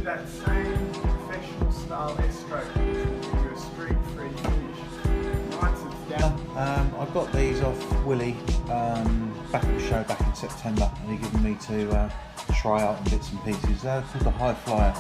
that same professional style S-stroke, which will give you a streak-free finish. Once it's down. I got these off Willie back at the show back in September, and he given me to try out and bits and pieces. They're called the Highflyer.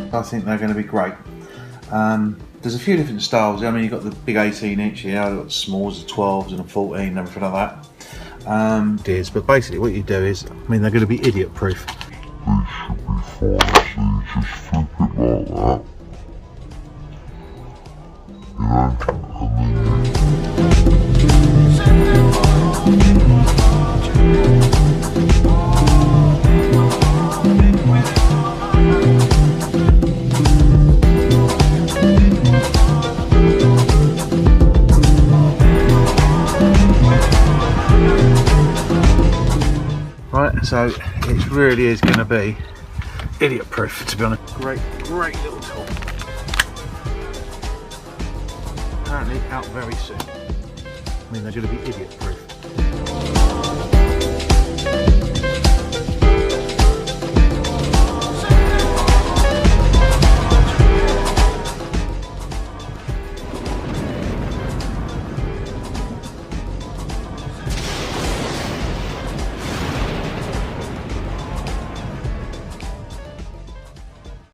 I think they're going to be great. There's a few different styles. I mean, you've got the big 18-inch here, you've got the smalls, the 12s and the 14 and everything like that. But basically what you do is, I mean, they're going to be idiot proof. They should be fine, so you just flip it like that. You know, Right, so it really is going to be idiot proof, to be honest. Great little tool. Apparently out very soon. I mean, they're going to be idiot proof.